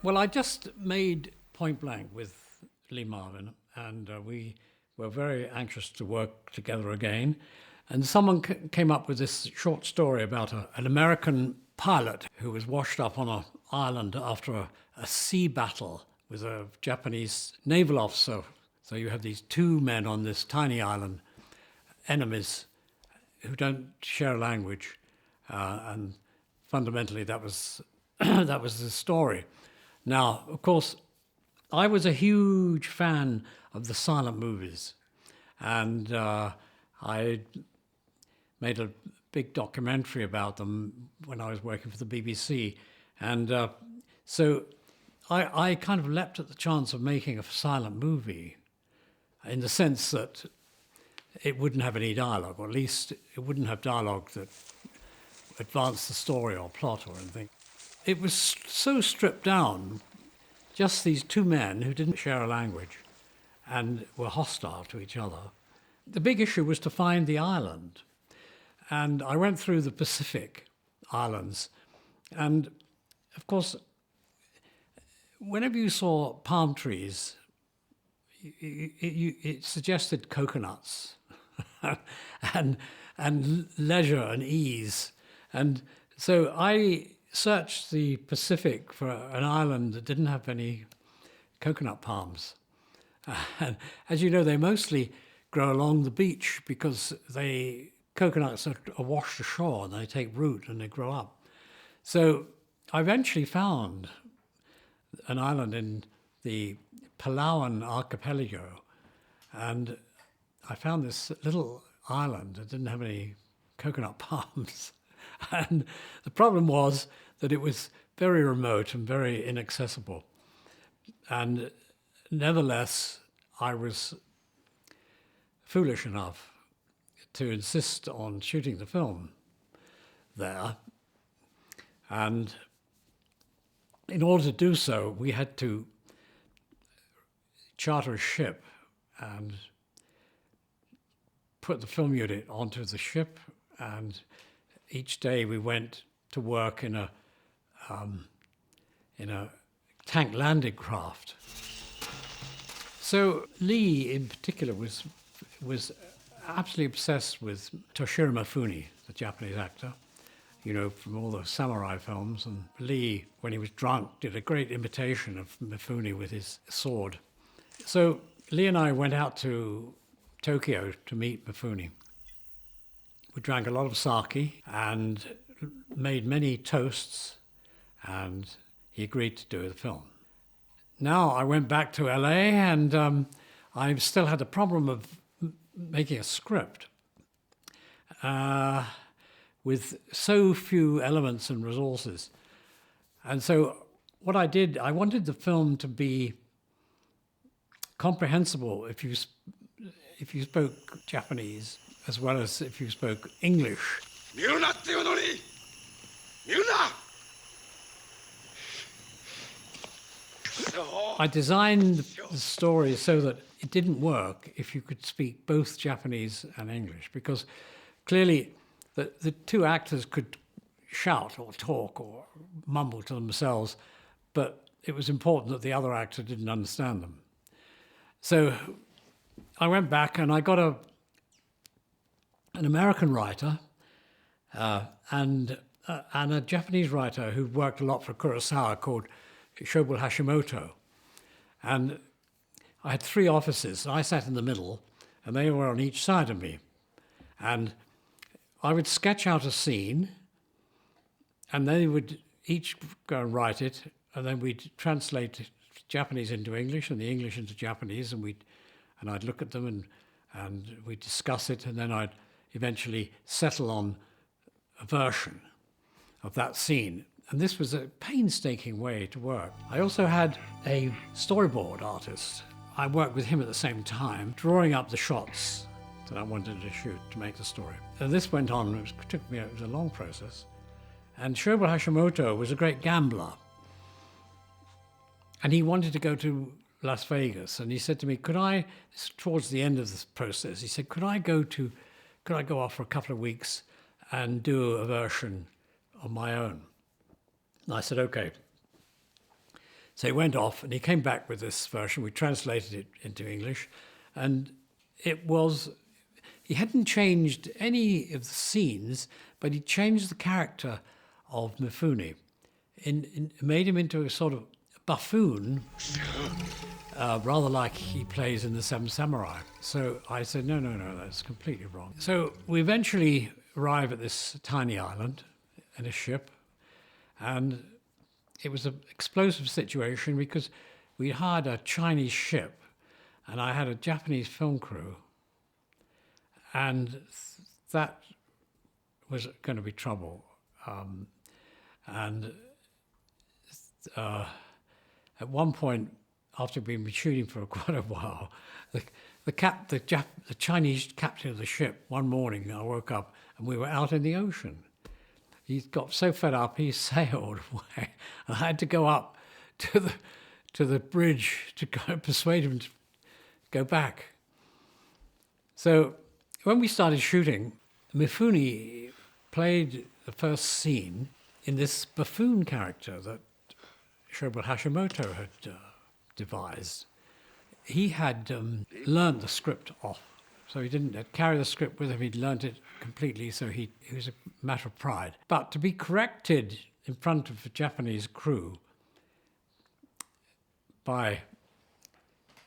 Well, I just made Point Blank with Lee Marvin, and we were very anxious to work together again. And someone came up with this short story about an American pilot who was washed up on an island after a sea battle with a Japanese naval officer. So you have these two men on this tiny island, enemies who don't share a language, and fundamentally that was that was the story. Now, of course, I was a huge fan of the silent movies, and I made a big documentary about them when I was working for the BBC. And so I kind of leapt at the chance of making a silent movie in the sense that it wouldn't have any dialogue, or at least it wouldn't have dialogue that advanced the story or plot or anything. It was so stripped down, just these two men who didn't share a language and were hostile to each other. The big issue was to find the island. And I went through the Pacific islands. And of course, whenever you saw palm trees, it suggested coconuts and leisure and ease. And so I searched the Pacific for an island that didn't have any coconut palms. And as you know, they mostly grow along the beach because coconuts are washed ashore and they take root and they grow up. So I eventually found an island in the Palawan archipelago, and I found this little island that didn't have any coconut palms. And the problem was that it was very remote and very inaccessible. And nevertheless, I was foolish enough to insist on shooting the film there. And in order to do so, we had to charter a ship and put the film unit onto the ship, and each day we went to work in a tank landing craft. So Lee, in particular, was absolutely obsessed with Toshiro Mifune, the Japanese actor, you know, from all the samurai films. And Lee, when he was drunk, did a great imitation of Mifune with his sword. So Lee and I went out to Tokyo to meet Mifune. We drank a lot of sake and made many toasts, and he agreed to do the film. Now I went back to LA, and I still had the problem of making a script with so few elements and resources. And so what I did, I wanted the film to be comprehensible if you spoke Japanese as well as if you spoke English. I designed the story so that it didn't work if you could speak both Japanese and English, because clearly the two actors could shout or talk or mumble to themselves, but it was important that the other actor didn't understand them. So I went back and I got an American writer and a Japanese writer who worked a lot for Kurosawa called Shobal Hashimoto. And I had three offices. I sat in the middle, and they were on each side of me. And I would sketch out a scene, and they would each go and write it, and then we'd translate Japanese into English and the English into Japanese, and I'd look at them and we'd discuss it, and then I'd eventually settle on a version of that scene. And this was a painstaking way to work. I also had a storyboard artist. I worked with him at the same time, drawing up the shots that I wanted to shoot to make the story. And this went on, it was a long process. And Shobal Hashimoto was a great gambler. And he wanted to go to Las Vegas. And he said to me, towards the end of this process, he said, could I go off for a couple of weeks and do a version of my own? And I said, okay. So he went off and he came back with this version. We translated it into English, and it was, he hadn't changed any of the scenes, but he changed the character of Mifune, made him into a sort of buffoon, rather like he plays in The Seven Samurai. So I said, no, that's completely wrong. So we eventually arrive at this tiny island in a ship, and it was an explosive situation because we hired a Chinese ship and I had a Japanese film crew, and that was going to be trouble. And at one point, after we'd been shooting for quite a while, the Chinese captain of the ship, one morning I woke up and we were out in the ocean. He got so fed up, he sailed away. I had to go up to the bridge to go and persuade him to go back. So when we started shooting, Mifune played the first scene in this buffoon character that Shobo Hashimoto had devised. He had learned the script off, so he didn't carry the script with him. He'd learned it completely, so it was a matter of pride. But to be corrected in front of a Japanese crew by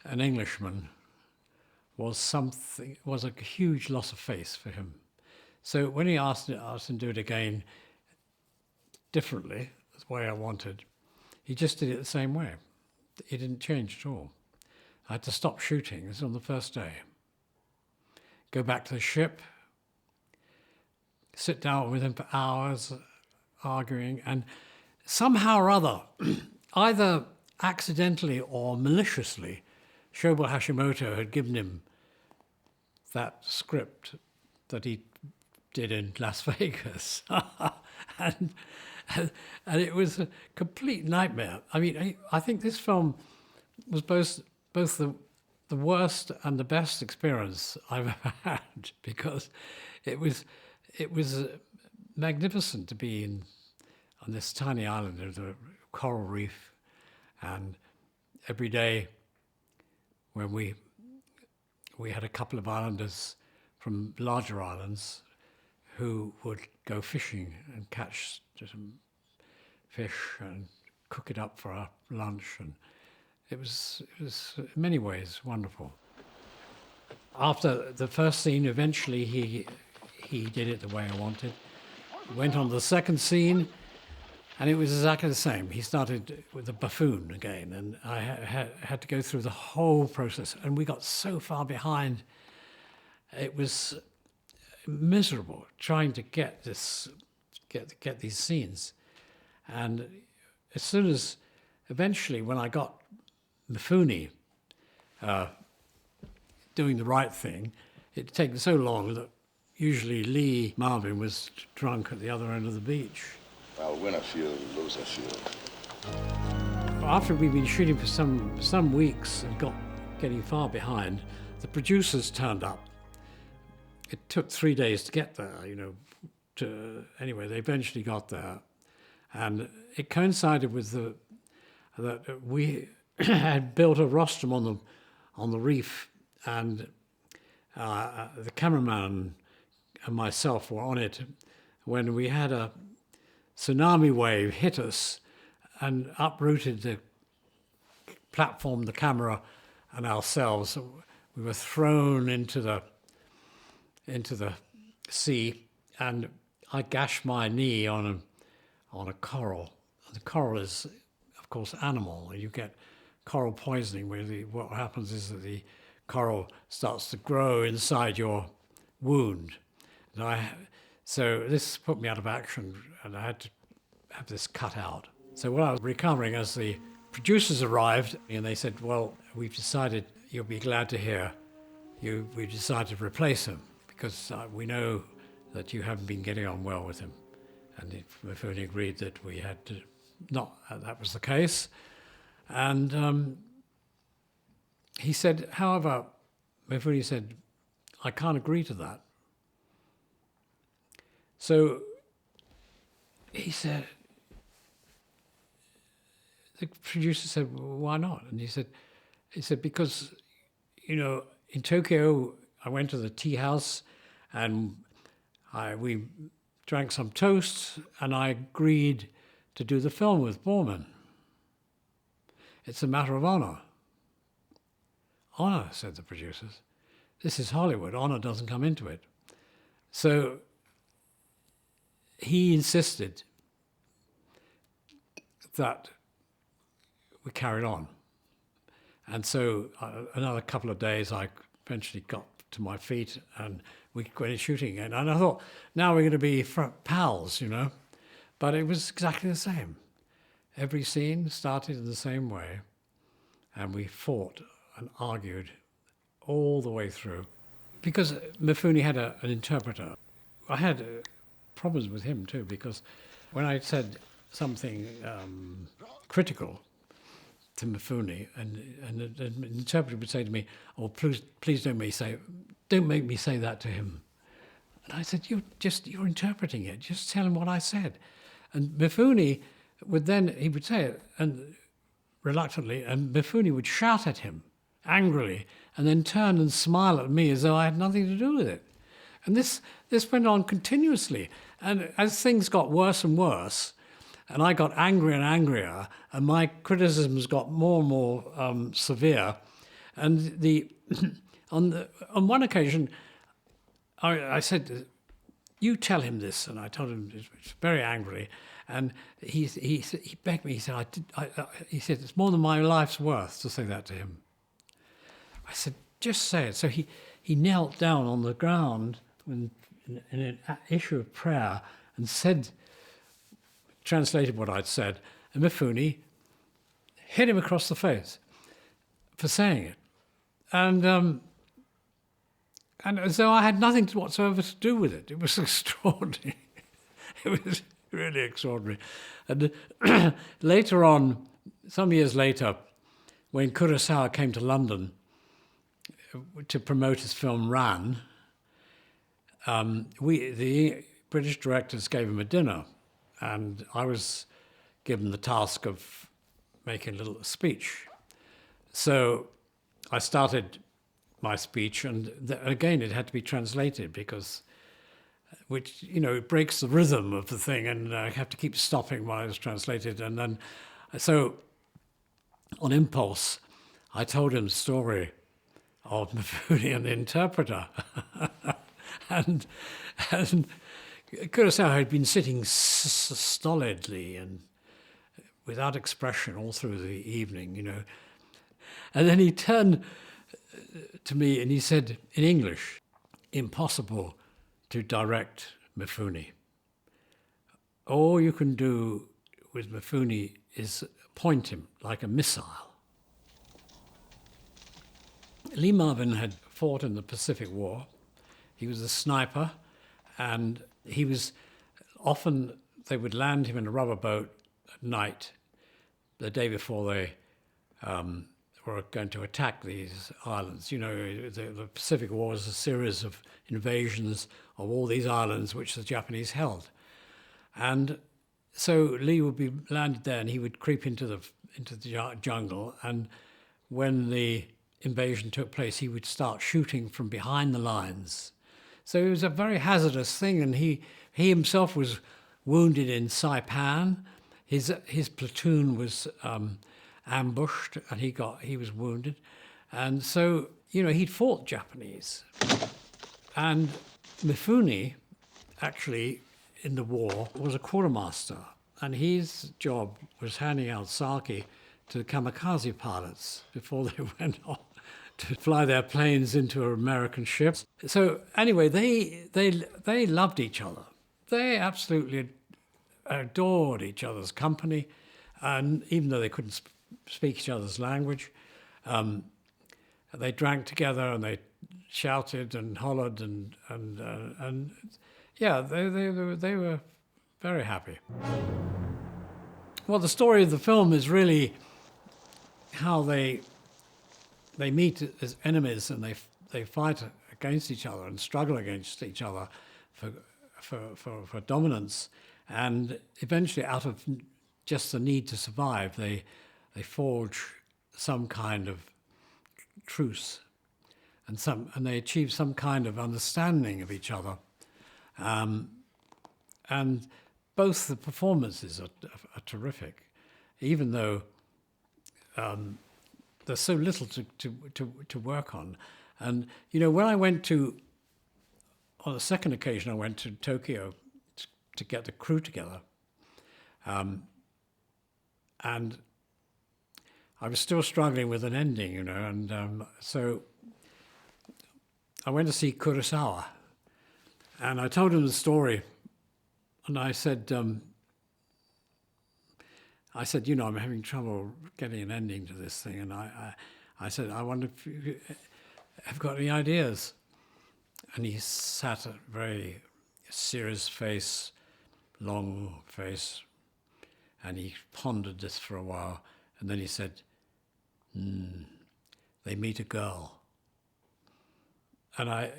an Englishman was a huge loss of face for him. So when he asked us to do it again differently, the way I wanted, he just did it the same way. He didn't change at all. I had to stop shooting. This was on the first day. Go back to the ship, sit down with him for hours, arguing, and somehow or other, either accidentally or maliciously, Shobo Hashimoto had given him that script that he did in Las Vegas. and it was a complete nightmare. I mean, I think this film was both the worst and the best experience I've ever had, because it was magnificent to be on this tiny island of the coral reef, and every day when we had a couple of islanders from larger islands who would go fishing and catch some fish and cook it up for our lunch, and it was in many ways wonderful. After the first scene, eventually he did it the way I wanted. Went on to the second scene, and it was exactly the same. He started with the buffoon again, and I had to go through the whole process, and we got so far behind. It was miserable trying to get these scenes. And as soon as, eventually, when I got Mifune doing the right thing, it had taken so long that usually Lee Marvin was drunk at the other end of the beach. I'll win a few, lose a few. After we'd been shooting for some weeks and getting far behind, the producers turned up. It took 3 days to get there, anyway, they eventually got there. And it coincided with that we had built a rostrum on the reef, and the cameraman and myself were on it when we had a tsunami wave hit us and uprooted the platform, the camera, and ourselves. We were thrown into the sea, and I gashed my knee on a coral. The coral is, of course, animal. You get coral poisoning, where what happens is that the coral starts to grow inside your wound. So this put me out of action, and I had to have this cut out. So while I was recovering, as the producers arrived, and they said, well, we've decided, you'll be glad to hear, we've decided to replace him, because we know that you haven't been getting on well with him. And Mifune agreed that we had to, that was the case. And he said, however, Mifune said, I can't agree to that. So he said, the producer said, well, why not? And he said, because, in Tokyo, I went to the tea house and we drank some toast and I agreed to do the film with Boorman. It's a matter of honor. Honor, said the producers. This is Hollywood. Honor doesn't come into it. So he insisted that we carried on. And so another couple of days, I eventually got to my feet and we went shooting again. And I thought, now we're going to be pals, But it was exactly the same. Every scene started in the same way. And we fought and argued all the way through. Because Mifune had an interpreter, I had problems with him too, because when I said something critical to Mifune, and the interpreter would say to me, "Oh, please don't make me say that to him." And I said, "You're interpreting it. Just tell him what I said." And Mifune he would say it, and reluctantly, and Mifune would shout at him angrily, and then turn and smile at me as though I had nothing to do with it. And this went on continuously. And as things got worse and worse, and I got angrier and angrier, and my criticisms got more and more severe. And on one occasion, I said, "You tell him this," and I told him very angrily. And he begged me. He said, he said, "It's more than my life's worth to say that to him." I said, "Just say it." So he knelt down on the ground in an issue of prayer and translated what I'd said, and Mifune hit him across the face for saying it. And as though I had nothing whatsoever to do with it. It was extraordinary. It was really extraordinary. And later on, some years later, when Kurosawa came to London to promote his film Ran, the British directors gave him a dinner, and I was given the task of making a little speech. So I started my speech, and again it had to be translated because, it breaks the rhythm of the thing, and I have to keep stopping while it was translated. And then, so on impulse, I told him the story of Mifune and the interpreter. and Kurosawa had been sitting stolidly and without expression all through the evening, And then he turned to me and he said in English, "Impossible to direct Mifune. All you can do with Mifune is point him like a missile." Lee Marvin had fought in the Pacific War. He was a sniper, and he was often, they would land him in a rubber boat at night the day before they were going to attack these islands. The Pacific War was a series of invasions of all these islands which the Japanese held. And so Lee would be landed there and he would creep into the jungle, and when the invasion took place, he would start shooting from behind the lines. So it was a very hazardous thing, and he himself was wounded in Saipan. His platoon was ambushed, and he was wounded, and so he'd fought Japanese. And Mifune, actually, in the war, was a quartermaster, and his job was handing out sake to the kamikaze pilots before they went on to fly their planes into American ships. So anyway, they loved each other. They absolutely adored each other's company, and even though they couldn't speak each other's language, they drank together and they shouted and hollered and yeah, they were very happy. Well, the story of the film is really how they meet as enemies and they fight against each other and struggle against each other for dominance, and eventually, out of just the need to survive. They forge some kind of truce, and they achieve some kind of understanding of each other. And both the performances are terrific, even though there's so little to work on. And when I went on the second occasion, I went to Tokyo to get the crew together, and I was still struggling with an ending, and so I went to see Kurosawa, and I told him the story, and I said, I'm having trouble getting an ending to this thing, and I said, I wonder if you have got any ideas. And he sat a very serious face, long face, and he pondered this for a while, and then he said, they meet a girl. And I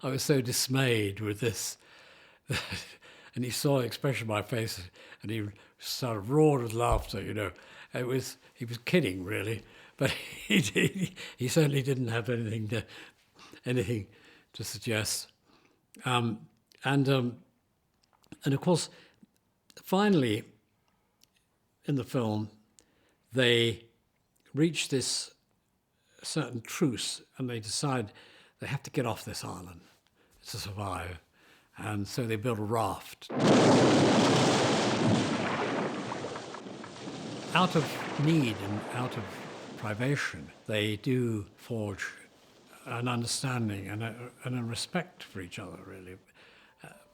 was so dismayed with this. And he saw the expression on my face, and he sort of roared with laughter, He was kidding, really, but he certainly didn't have anything to suggest. And of course, finally, in the film, they reach this certain truce, and they decide they have to get off this island to survive. And so they build a raft. Out of need and out of privation, they do forge an understanding and a respect for each other, really.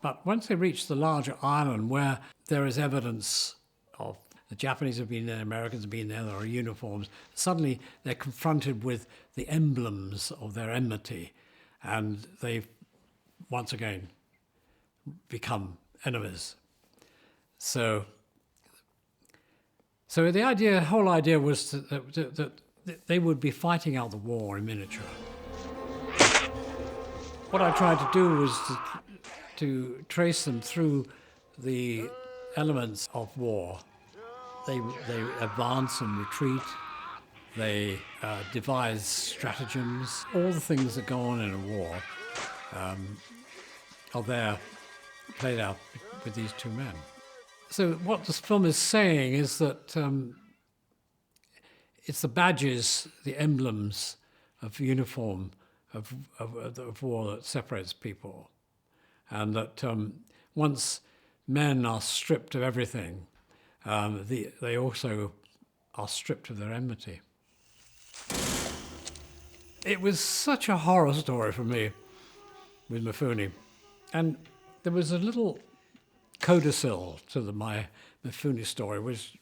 But once they reach the larger island, where there is evidence of the Japanese have been there, Americans have been there, there are uniforms, suddenly they're confronted with the emblems of their enmity, and they once again become enemies. So the whole idea was that they would be fighting out the war in miniature. What I tried to do was to trace them through the elements of war. They advance and retreat. They devise stratagems. All the things that go on in a war are there, played out with these two men. So what this film is saying is that it's the badges, the emblems of uniform of war that separates people, and that once men are stripped of everything, they also are stripped of their enmity. It was such a horror story for me with Mifune, and there was a little codicil to my Mifune story, which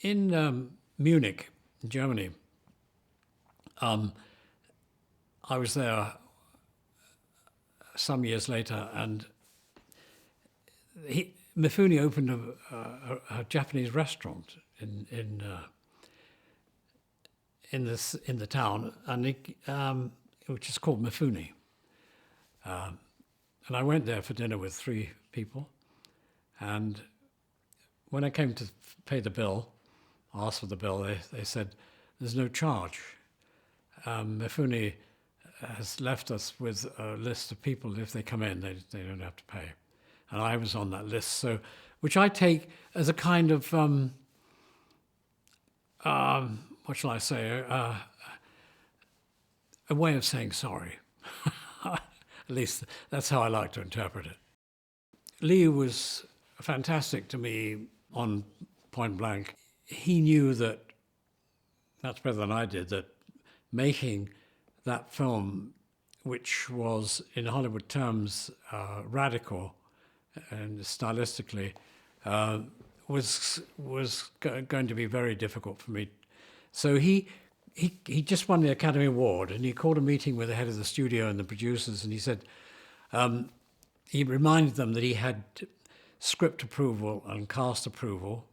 in Munich, Germany. I was there some years later, and Mifune opened a Japanese restaurant in the town, and which is called Mifune. And I went there for dinner with 3 people, and when I came to pay the bill, asked for the bill, they said, "There's no charge. Mifune has left us with a list of people. If they come in, they don't have to pay." And I was on that list, so which I take as a kind of what shall I say? A way of saying sorry. At least that's how I like to interpret it. Lee was fantastic to me on Point Blank. He knew that, much better than I did, that making that film, which was in Hollywood terms radical and stylistically, was going to be very difficult for me. So he just won the Academy Award, and he called a meeting with the head of the studio and the producers, and he said, he reminded them that he had script approval and cast approval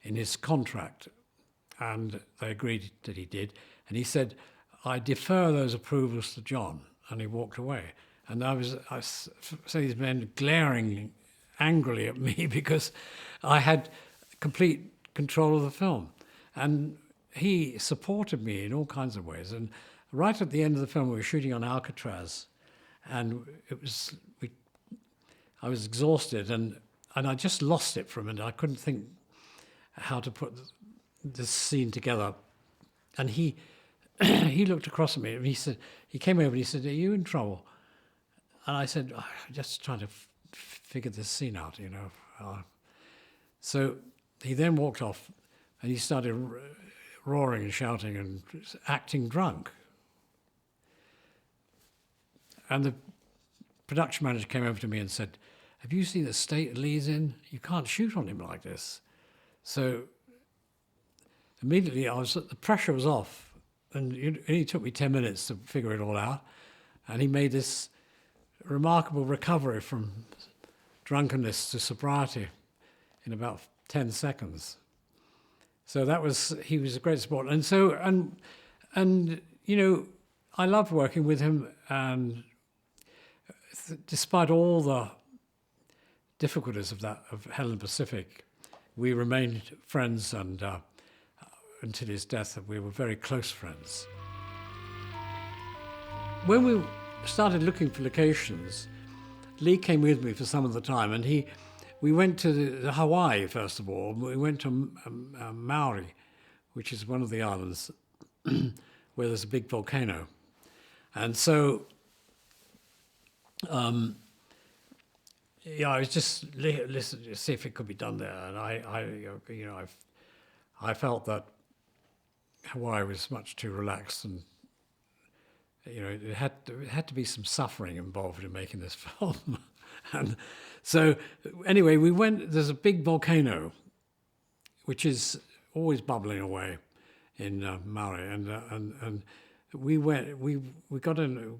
in his contract, and they agreed that he did. And he said, "I defer those approvals to John," and he walked away. And I saw these men glaring angrily at me because I had complete control of the film. And he supported me in all kinds of ways. And right at the end of the film, we were shooting on Alcatraz, and I was exhausted, and I just lost it for a minute. I couldn't think how to put this scene together. And he he looked across at me, and he came over and he said, "Are you in trouble?" And I said, "Oh, I'm just trying to figure this scene out, you know." So he then walked off, and he started roaring and shouting and acting drunk. And the production manager came over to me and said, "Have you seen the state Lee's in? You can't shoot on him like this." So immediately the pressure was off, and it only took me 10 minutes to figure it all out. And he made this remarkable recovery from drunkenness to sobriety in about 10 seconds. So he was a great support. And so, and you know, I loved working with him, and despite all the difficulties of Helen Pacific, we remained friends, and until his death, we were very close friends. When we started looking for locations, Lee came with me for some of the time, and we went to the Hawaii first of all. We went to Maui, which is one of the islands where there's a big volcano, and so. I was just listening to see if it could be done there, and I felt that Hawaii was much too relaxed, and it had to be some suffering involved in making this film. And so anyway, we went. There's a big volcano, which is always bubbling away in Maui, and we went. We got in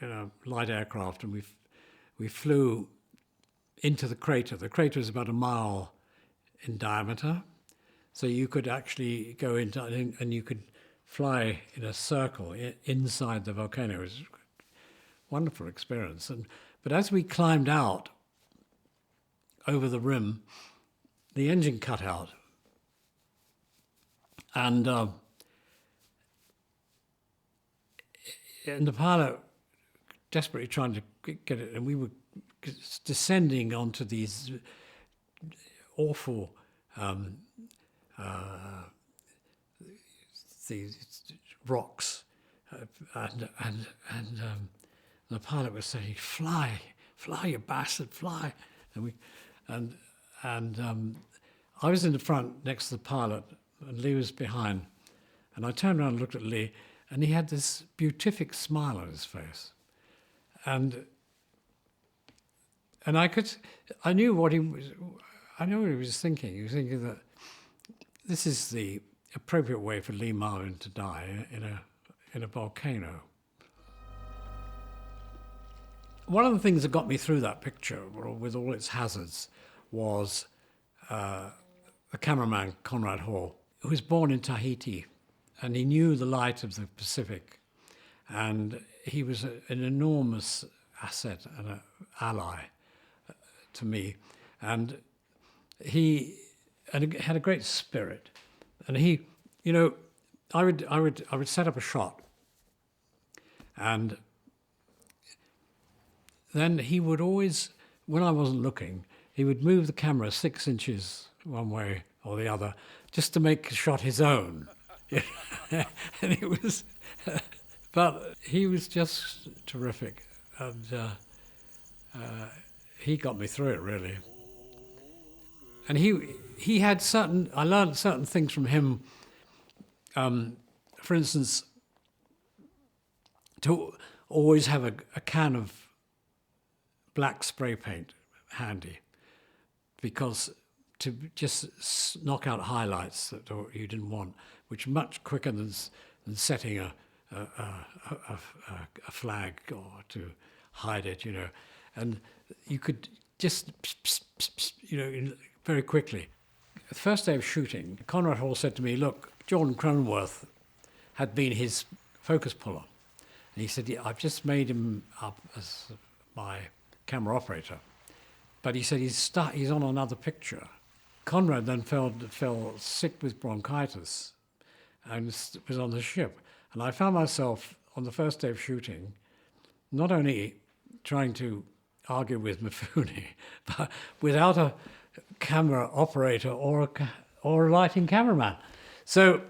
a light aircraft, and we flew into the crater. The crater is about a mile in diameter, so you could actually go into, and you could fly in a circle inside the volcano. It was a wonderful experience. But as we climbed out over the rim, the engine cut out, and the pilot desperately trying to get it, and we were descending onto these awful these rocks, and the pilot was saying, "Fly, you bastard, fly!" And I was in the front next to the pilot, and Lee was behind, and I turned around and looked at Lee, and he had this beatific smile on his face, and I knew what he was thinking. He was thinking that this is the appropriate way for Lee Marvin to die in a volcano. One of the things that got me through that picture, with all its hazards, was the cameraman Conrad Hall, who was born in Tahiti, and he knew the light of the Pacific, and he was an enormous asset and an ally to me, and he had a great spirit, and I would set up a shot, and then he would always, when I wasn't looking, he would move the camera 6 inches one way or the other just to make the shot his own. And it was, but he was just terrific, and he got me through it, really. And he had I learned certain things from him. For instance, to always have a can of black spray paint handy, because to just knock out highlights that you didn't want, which are much quicker than setting a flag or to hide it, and you could just, very quickly. The first day of shooting, Conrad Hall said to me, "Look, Jordan Cronenworth had been his focus puller." And he said, "Yeah, I've just made him up as my camera operator. but he said he's on another picture. Conrad then fell sick with bronchitis and was on the ship. And I found myself on the first day of shooting, not only trying to argue with Mifune, but without a camera operator or a lighting cameraman. So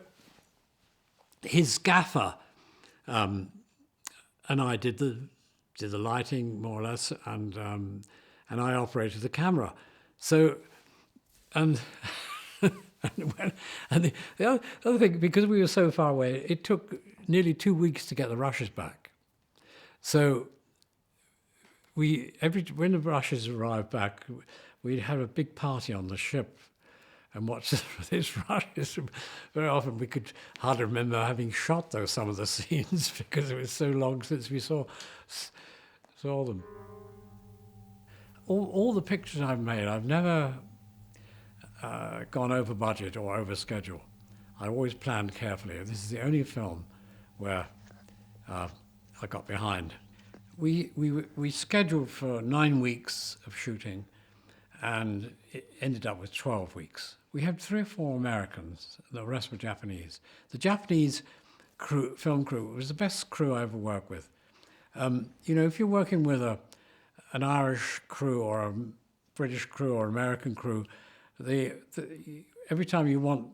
his gaffer and I did the lighting more or less, and I operated the camera. So, and the other thing, because we were so far away, it took nearly 2 weeks to get the rushes back. So when the rushes arrived back, we'd have a big party on the ship and watch these rushes. Very often we could hardly remember having shot some of the scenes because it was so long since we saw them. All the pictures I've made, I've never gone over budget or over schedule. I always planned carefully. This is the only film where I got behind. We scheduled for 9 weeks of shooting, and it ended up with 12 weeks. We had 3 or 4 Americans, the rest were Japanese. The Japanese film crew was the best crew I ever worked with. If you're working with an Irish crew or a British crew or American crew, every time you want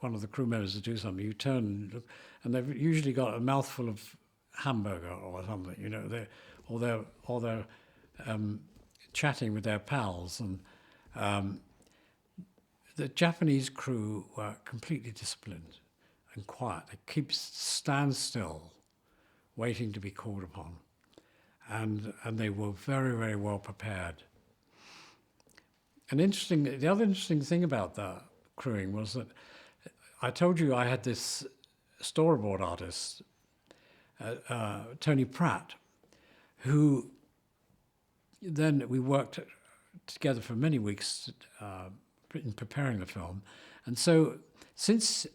one of the crew members to do something, you turn and look, and they've usually got a mouthful of hamburger or something, they're chatting with their pals. And the Japanese crew were completely disciplined and quiet. They stand still, waiting to be called upon. And they were very, very well prepared. The other interesting thing about the crewing was that I told you I had this storyboard artist, Tony Pratt, who then we worked together for many weeks in preparing the film. And so since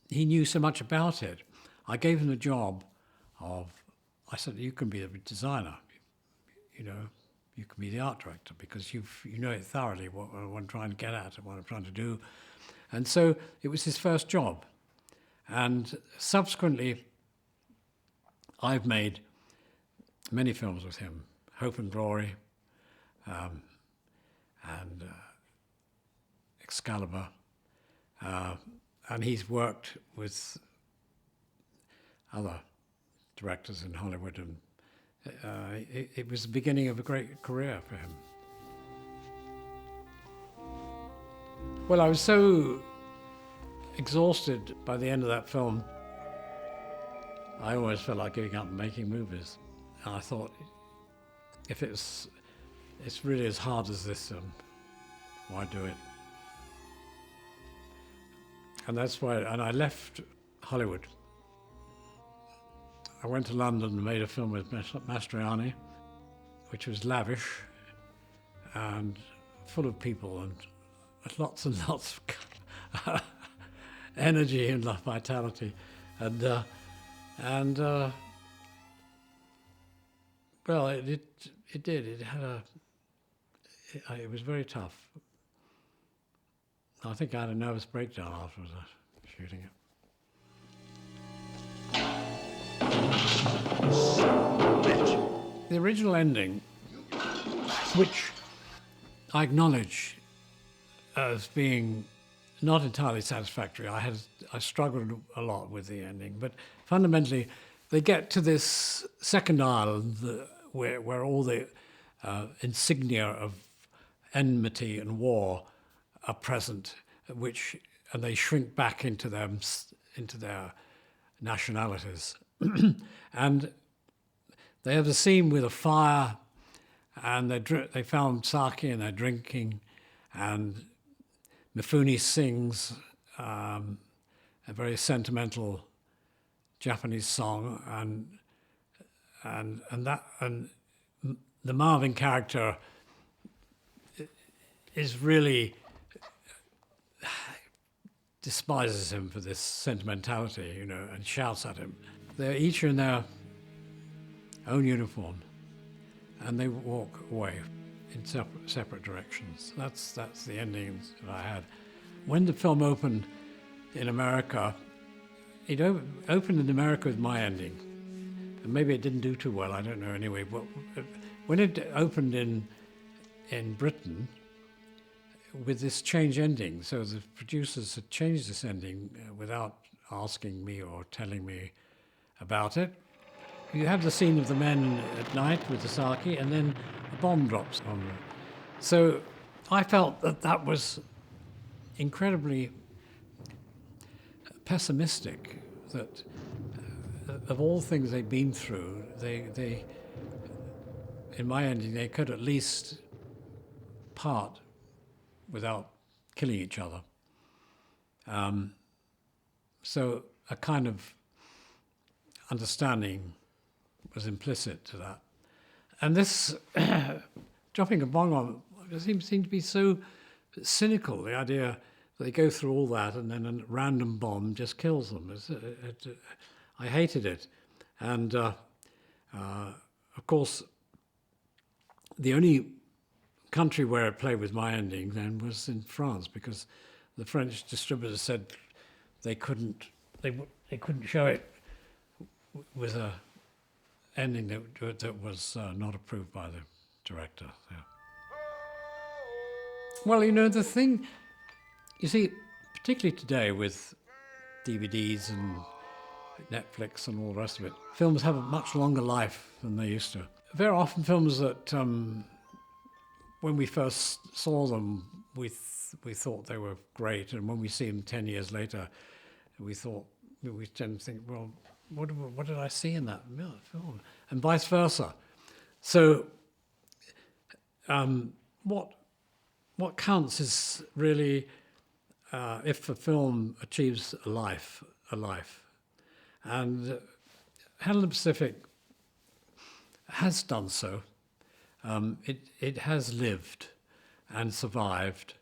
he knew so much about it, I gave him the job I said, you can be the designer, you can be the art director, because you know it thoroughly, what I'm trying to get at and what I'm trying to do. And so it was his first job. And subsequently, I've made many films with him, Hope and Glory, and Excalibur. And he's worked with other directors in Hollywood, and it was the beginning of a great career for him. Well, I was so exhausted by the end of that film, I always felt like giving up and making movies. And I thought, if it's really as hard as this, why do it? And that's why, and I left Hollywood. I went to London and made a film with Mastroianni, which was lavish and full of people and lots and lots of energy and vitality. And well, it did. It was very tough. I think I had a nervous breakdown afterwards shooting it. The original ending, which I acknowledge as being not entirely satisfactory. I struggled a lot with the ending, but fundamentally, they get to this second island where all the insignia of enmity and war are present, and they shrink back into their nationalities. And they have a scene with a fire, and they found sake and they're drinking, and Mifune sings a very sentimental Japanese song, and the Marvin character is really despises him for this sentimentality, and shouts at him. They're each in their own uniform, and they walk away. in separate directions. That's the endings that I had. When the film opened in America, it opened in America with my ending. And maybe it didn't do too well, I don't know anyway. But when it opened in Britain with this change ending, so the producers had changed this ending without asking me or telling me about it. You have the scene of the men at night with the sake, and then a bomb drops on them. So I felt that was incredibly pessimistic, that of all things they'd been through, they in my ending, they could at least part without killing each other. So a kind of understanding was implicit to that. And this dropping a bomb on seemed to be so cynical, the idea that they go through all that and then a random bomb just kills them. I hated it. And of course, the only country where it played with my ending then was in France, because the French distributor said they couldn't show it with a ending that was not approved by the director. Yeah. Well, the thing, you see, particularly today with DVDs and Netflix and all the rest of it, films have a much longer life than they used to. Very often films that, when we first saw them, we thought they were great, and when we see them 10 years later, we tend to think, well, what did I see in that film? And vice versa. So what counts is really if a film achieves a life. And Hell in the Pacific has done so. It has lived and survived,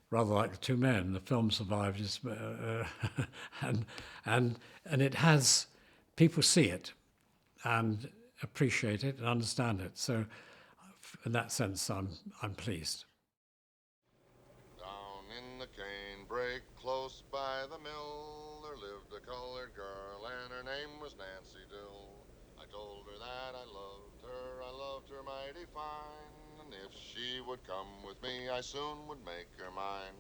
rather like The Two Men. The film survived, and it has, people see it and appreciate it and understand it. So, in that sense, I'm pleased. Down in the canebrake close by the mill, there lived a colored girl, and her name was Nancy Dill. I told her that I loved her mighty fine, and if she would come with me, I soon would make her mine.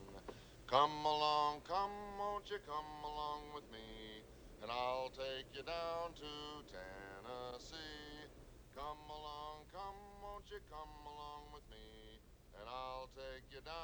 Come along, come, won't you come along with me, and I'll take you down to Tennessee. Come along, come, won't you come along with me, and I'll take you down